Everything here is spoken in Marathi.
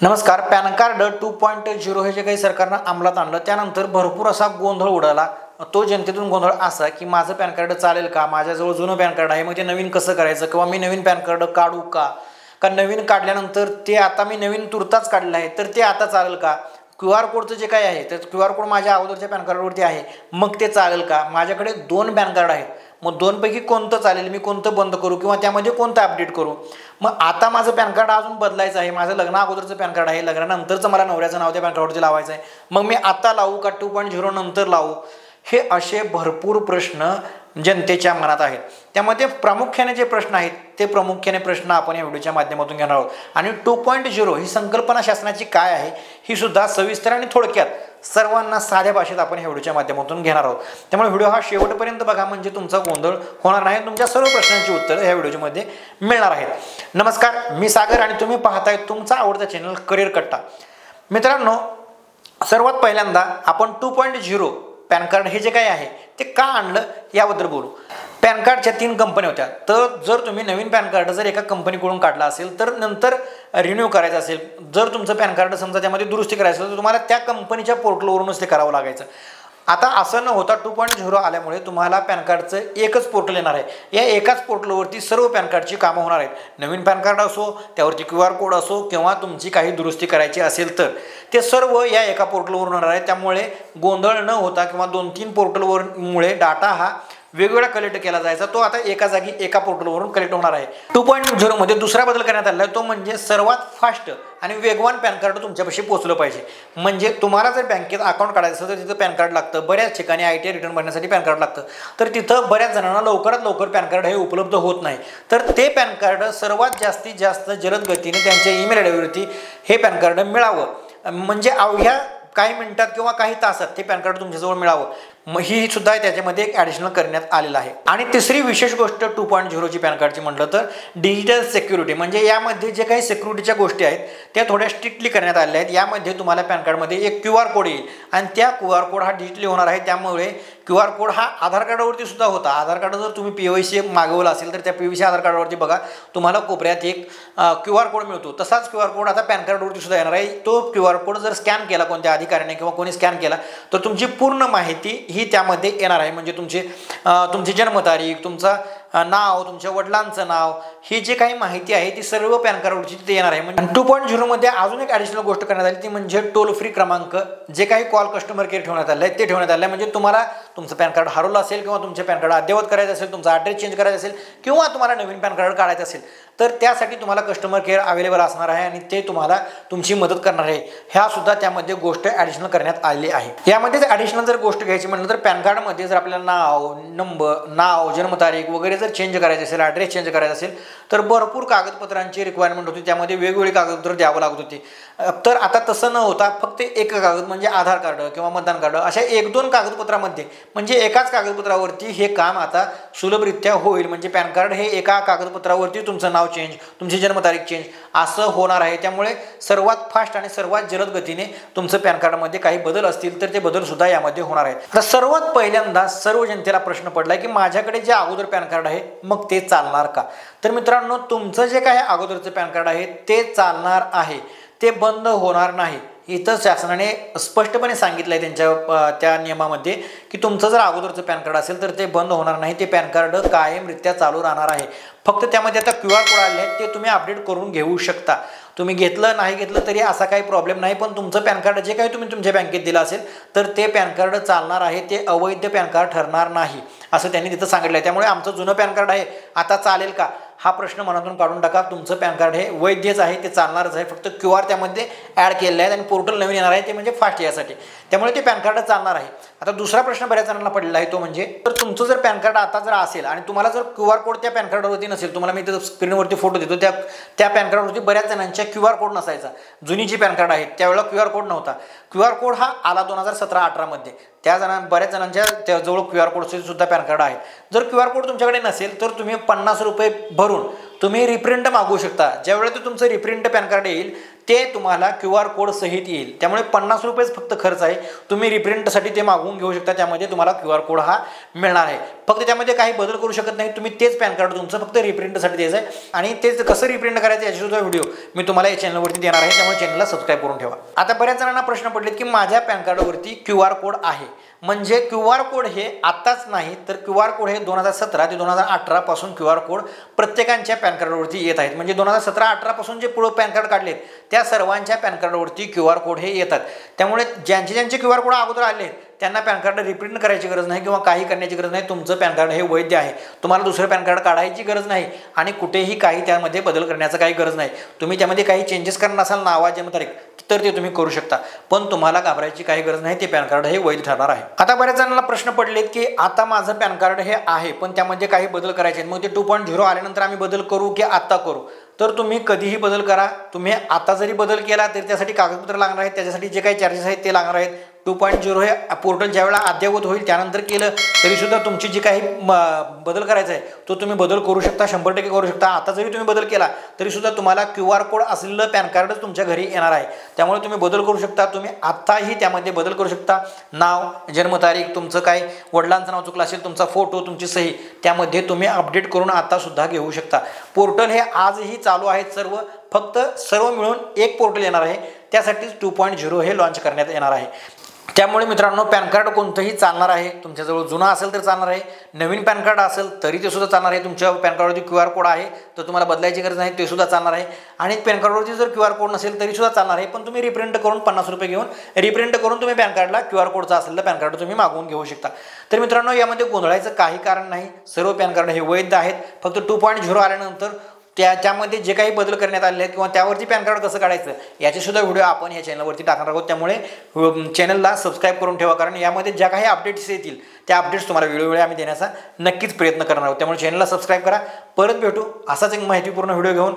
नमस्कार. पॅन कार्ड 2.0 हे जे काही सरकारनं अंमलात आणलं त्यानंतर भरपूर असा गोंधळ उडाला. तो जनतेतून गोंधळ असा की माझं पॅन कार्ड चालेल का, माझ्याजवळ जुनं पॅन कार्ड आहे मग ते नवीन कसं करायचं, किंवा मी नवीन पॅन कार्ड काढू का, नवीन काढल्यानंतर ते आता मी नवीन तुर्तास काढलं आहे तर ते आता चालेल का, QR कोडचं जे काही आहे तर QR कोड माझ्या अगोदरच्या पॅन कार्डवरती आहे मग ते चालेल का, माझ्याकडे 2 पॅन कार्ड आहेत मग 2 पैकी कोणतं चालेल, मी कोणतं बंद करू किंवा त्यामध्ये कोणतं अपडेट करू. मग आता माझं पॅन कार्ड अजून बदलायचं आहे, माझं लग्ना अगोदरचं पॅन कार्ड आहे, लग्नानंतरचं मला नवऱ्याचं नाव त्या पॅन कार्डवरती लावायचं आहे, मग मी आता लावू का 2.0 नंतर लावू. हे असे भरपूर प्रश्न जनतेच्या मनात आहेत. त्यामध्ये प्रामुख्याने जे प्रश्न आहेत ते प्रश्न आपण या व्हिडिओच्या माध्यमातून घेणार आहोत. आणि 2.0 ही संकल्पना शासनाची काय आहे ही सुद्धा सविस्तर आणि थोडक्यात सर्वांना साध्या भाषेत आपण या व्हिडिओच्या माध्यमातून घेणार आहोत. त्यामुळे व्हिडिओ हा शेवटपर्यंत बघा म्हणजे तुमचा गोंधळ होणार नाही, तुमच्या सर्व प्रश्नांची उत्तरं या व्हिडिओच्या मध्ये मिळणार आहेत. नमस्कार, मी सागर आणि तुम्ही पाहताय तुमचा आवडता चॅनल करिअर कट्टा. मित्रांनो, सर्वात पहिल्यांदा आपण 2.0 पॅन कार्ड हे जे काही आहे ते का आणलं याबद्दल बोलू. पॅन कार्डच्या 3 कंपन्या होत्या. तर जर तुम्ही नवीन पॅन कार्ड जर एका कंपनीकडून काढला असेल तर नंतर रिन्यू करायचं असेल, जर तुमचं पॅन कार्ड समजा त्यामध्ये दुरुस्ती करायचं असेल तर तुम्हाला त्या कंपनीच्या पोर्टलवरूनच ते करावं लागायचं. आता असं न होता 2.0 आल्यामुळे तुम्हाला पॅन कार्डचं एकच पोर्टल येणार आहे. या एकाच पोर्टलवरती सर्व पॅन कार्डची कामं होणार आहेत. नवीन पॅन कार्ड असो, त्यावरती QR कोड असो किंवा तुमची काही दुरुस्ती करायची असेल तर ते सर्व या एका पोर्टलवरून होणार आहे. त्यामुळे गोंधळ न होता किंवा 2-3 पोर्टलवरमुळे डाटा हा वेगवेगळा कलेक्ट केला जायचा तो आता एका जागी एका पोर्टलवरून कलेक्ट होणार आहे. 2.0 मध्ये दुसरा बदल करण्यात आला आहे तो म्हणजे सर्वात फास्ट आणि वेगवान पॅन कार्ड तुमच्यापाशी पोहोचलं पाहिजे. म्हणजे तुम्हाला जर बँकेत अकाउंट काढायचं असेल तर तिथं पॅन कार्ड लागतं. बऱ्याच ठिकाणी ITR रिटर्न भरण्यासाठी पॅन कार्ड लागतं. तर तिथं बऱ्याच जणांना लवकरात लवकर पॅन कार्ड हे उपलब्ध होत नाही. तर ते पॅन कार्ड सर्वात जास्तीत जास्त जलद गतीने त्यांच्या ईमेल आयडीवरती हे पॅन कार्ड मिळावं, म्हणजे अवघ्या काही मिनिटात किंवा काही तासात ते पॅन कार्ड तुमच्याजवळ मिळावं, मग ही सुद्धा त्याच्यामध्ये एक ॲडिशनल करण्यात आलेलं आहे. आणि तिसरी विशेष गोष्ट 2.0 ची पॅन कार्डची म्हटलं तर डिजिटल सिक्युरिटी, म्हणजे यामध्ये जे काही सिक्युरिटीच्या गोष्टी आहेत त्या थोड्या स्ट्रिक्टली करण्यात आलेल्या आहेत. यामध्ये तुम्हाला पॅन कार्डमध्ये एक QR कोड येईल आणि त्या QR कोड हा डिजिटली होणार आहे. त्यामुळे QR कोड हा आधार कार्डावरती सुद्धा होता. आधार कार्ड जर तुम्ही PVC मागवलं असेल तर त्या PVC आधार कार्डावरती बघा तुम्हाला कोपऱ्यात एक QR कोड मिळतो. तसाच QR कोड आता पॅन कार्डवरती सुद्धा येणार आहे. तो QR कोड जर स्कॅन केला कोणत्या अधिकाऱ्याने किंवा कोणी स्कॅन केला तर तुमची पूर्ण माहिती ही त्यामध्ये येणार आहे. म्हणजे तुमची जन्मतारीख, तुमचा नाव, तुमच्या वडिलांचं नाव, ही जी काही माहिती आहे ती सर्व पॅन कार्डवरची तिथे येणार आहे. म्हणजे 2.0 मध्ये अजून एक ॲडिशनल गोष्ट करण्यात आली ती म्हणजे टोल फ्री क्रमांक, जे काही कॉल कस्टमर केअर ठेवण्यात आले ते ठेवण्यात आले. म्हणजे तुम्हाला तुमचं पॅन कार्ड हरवलं असेल किंवा तुमचे पॅन कार्ड अद्ययावत करायचं असेल, तुमचा ॲड्रेस चेंज करायचा असेल किंवा तुम्हाला नवीन पॅन कार्ड काढायचं असेल तर त्यासाठी तुम्हाला कस्टमर केअर अवेलेबल असणार आहे आणि ते तुम्हाला तुमची मदत करणार आहे. ह्या सुद्धा त्यामध्ये गोष्ट ॲडिशनल करण्यात आलेली आहे. यामध्ये ॲडिशनल जर गोष्ट घ्यायची म्हटलं तर पॅन कार्डमध्ये जर आपल्याला नाव, जन्मतारीख वगैरे जर चेंज करायचे असेल, ॲड्रेस चेंज करायचा असेल तर भरपूर कागदपत्रांची रिक्वायरमेंट होती. त्यामध्ये वेगवेगळी कागदपत्र द्यावं लागत होती. तर आता तसं न होता फक्त एक कागद म्हणजे आधार कार्ड किंवा मतदान कार्ड अशा 1-2 कागदपत्रामध्ये म्हणजे एकाच कागदपत्रावरती हे काम आता सुलभरित्या होईल. म्हणजे पॅन कार्ड हे एका कागदपत्रावरती तुमचं नाव चेंज, तुमची जन्मतारीख चेंज असं होणार आहे. त्यामुळे सर्वात फास्ट आणि सर्वात जलद गतीने तुमचं पॅन कार्डमध्ये काही बदल असतील तर ते बदल सुद्धा यामध्ये होणार आहेत. आता सर्वात पहिल्यांदा सर्व जनतेला प्रश्न पडलाय की माझ्याकडे जे अगोदर पॅन कार्ड आहे मग ते चालणार का. तर मित्रांनो, तुमचं जे काही अगोदरचं पॅन कार्ड आहे ते चालणार आहे, ते बंद होणार नाही. इथं शासनाने स्पष्टपणे सांगितलं आहे त्यांच्या त्या नियमामध्ये की तुमचं जर अगोदरचं पॅन कार्ड असेल तर ते बंद होणार नाही, ते पॅन कार्ड कायमरित्या चालू राहणार आहे. फक्त त्यामध्ये आता QR कोड आले आहेत ते तुम्ही अपडेट करून घेऊ शकता. तुम्ही घेतलं नाही घेतलं तरी असा काही प्रॉब्लेम नाही, पण तुमचं पॅन कार्ड जे काही तुम्ही तुमच्या बँकेत दिलं असेल तर ते पॅन कार्ड चालणार आहे, ते अवैध पॅन कार्ड ठरणार नाही असं त्यांनी तिथं सांगितलं आहे. त्यामुळे आमचं जुनं पॅन कार्ड आहे आता चालेल का हा प्रश्न मनातून काढून टाका. तुमचं पॅन कार्ड हे वैधच आहे, ते चालणारच आहे. फक्त QR त्यामध्ये ॲड केलेलं आहे आणि पोर्टल नवीन येणार आहे ते म्हणजे फास्ट यासाठी, त्यामुळे ते पॅन कार्ड चालणार आहे. आता दुसरा प्रश्न बऱ्याच जणांना पडलेला आहे तो म्हणजे तर तुमचं जर पॅन कार्ड आता जर असेल आणि तुम्हाला जर QR कोड त्या पॅन कार्डवरती नसेल, तुम्हाला मी इथं स्क्रीनवरती फोटो देतो त्या पॅन कार्डवरती बऱ्याच जणांच्या QR कोड नसायचा. जुनी जी पॅन कार्ड आहेत त्यावेळेला QR कोड नव्हता. QR कोड हा आला 2017-18 मध्ये. बऱ्याच जणांच्या त्याजवळ QR कोडचे सुद्धा पॅन कार्ड आहेत. जर QR कोड तुमच्याकडे नसेल तर तुम्ही 50 रुपये भरून तुम्ही रिप्रिंट मागवू शकता. ज्यावेळेला तुमचं रिप्रिंट पॅन कार्ड येईल ते तुम्हाला QR कोड सहित येईल। त्यामुळे 50 रुपयेच फक्त खर्च आहे। तुम्ही रिप्रिंटसाठी ते मागवून घेऊ शकता, त्यामध्ये तुम्हाला QR कोड हा मिळणार आहे। फक्त त्यामध्ये काही बदल करू शकत नाही, तुम्ही तेच पॅन कार्ड तुमचं फक्त रिप्रिंटसाठी द्यायचं आहे आणि तेच कसं रिप्रिंट करायचं याची सुद्धा व्हिडिओ मी तुम्हाला या चॅनलवरती देणार आहे, त्यामुळे चॅनलला सबस्क्राईब करून ठेवा। आता बऱ्याच जणांना प्रश्न पडलेत की माझ्या पॅन कार्डवरती QR कोड आहे, म्हणजे QR कोड हे आताच नाही तर QR कोड हे 2017 ते 2018 पासून QR कोड प्रत्येकाच्या पॅन कार्डवरती येत आहेत। म्हणजे 2017-18 पासून जे पुढे पॅन कार्ड काढलेत त्या सर्वांच्या पॅन कार्डवरती QR कोड हे येतात। त्यामुळे ज्यांचे QR कोड अगोदर आले त्यांना पॅन कार्ड रिप्रिंट करायची गरज नाही किंवा काही करण्याची गरज नाही, तुमचं पॅन कार्ड हे वैध आहे। तुम्हाला दुसरं पॅन कार्ड काढायची गरज नाही आणि कुठेही काही त्यामध्ये बदल करण्याचा काही गरज नाही। तुम्ही त्यामध्ये काही चेंजेस करणार असाल नावा जन्मतारीख तर ते तुम्ही करू शकता, पण तुम्हाला घाबरायची काही गरज नाही, ते पॅन कार्ड हे वैध ठरणार आहे। आता बऱ्याच जणांना प्रश्न पडलेत की आता माझं पॅन कार्ड हे आहे पण त्यामध्ये काही बदल करायचे आहेत, मग ते 2.0 आल्यानंतर आम्ही बदल करू की आता करू? तर तुम्ही कधीही बदल करा। तुम्ही आता जरी बदल केला तरी त्यासाठी कागदपत्र लागणार आहेत, त्याच्यासाठी जे काही चार्जेस आहेत ते लागणार आहेत। 2.0 हे पोर्टल ज्यावेळेला अद्ययावत होईल त्यानंतर केलं तरी सुद्धा तुमची जी काही बदल करायचा आहे तो तुम्ही बदल करू शकता, 100% करू शकता। आता जरी तुम्ही बदल केला तरी सुद्धा तुम्हाला QR कोड असलेलं पॅन कार्डच तुमच्या घरी येणार आहे, त्यामुळे तुम्ही बदल करू शकता। तुम्ही आताही त्यामध्ये बदल करू शकता। नाव, जन्मतारीख, तुमचं काय वडिलांचं नाव चुकलं असेल, तुमचा फोटो, तुमची सही त्यामध्ये तुम्ही अपडेट करून आता सुद्धा घेऊ शकता। पोर्टल हे आजही चालू आहेत सर्व, फक्त सर्व मिळून एक पोर्टल येणार आहे, त्यासाठीच 2.0 हे लॉन्च करण्यात येणार आहे। त्यामुळे मित्रांनो पॅन कार्ड कोणतंही चालणार आहे, तुमच्याजवळ जुना असेल तर चालणार आहे, नवीन पॅन कार्ड असेल तरी ते सुद्धा चालणार आहे। तुमच्या पॅन कार्डवरती QR कोड आहे तर तुम्हाला बदलायची गरज नाही, ते सुद्धा चालणार आहे। आणि पॅन कार्डवरती जर QR कोड नसेल तरी सुद्धा चालणार आहे, पण तुम्ही रिप्रिंट करून 50 रुपये घेऊन रिप्रिंट करून तुम्ही पॅन कार्डला QR कोडचा असलेलं पॅन कार्ड तुम्ही मागवून घेऊ शकता। तर मित्रांनो यामध्ये गोंधळायचं काही कारण नाही, सर्व पॅन कार्ड हे वैध आहेत। फक्त 2.0 आल्यानंतर त्यामध्ये जे काही बदल करण्यात आले आहेत किंवा त्यावरती पॅन कार्ड कसं काढायचं याचे सुद्धा व्हिडिओ आपण या चॅनलवरती टाकणार आहोत, त्यामुळे चॅनलला सबस्क्राईब करून ठेवा, कारण यामध्ये ज्या काही अपडेट्स येतील त्या अपडेट्स तुम्हाला वेळोवेळी आम्ही देण्याचा नक्कीच प्रयत्न करणार आहोत। त्यामुळे चॅनलला सबस्क्राईब करा। परत भेटू असाच एक माहितीपूर्ण व्हिडिओ घेऊन।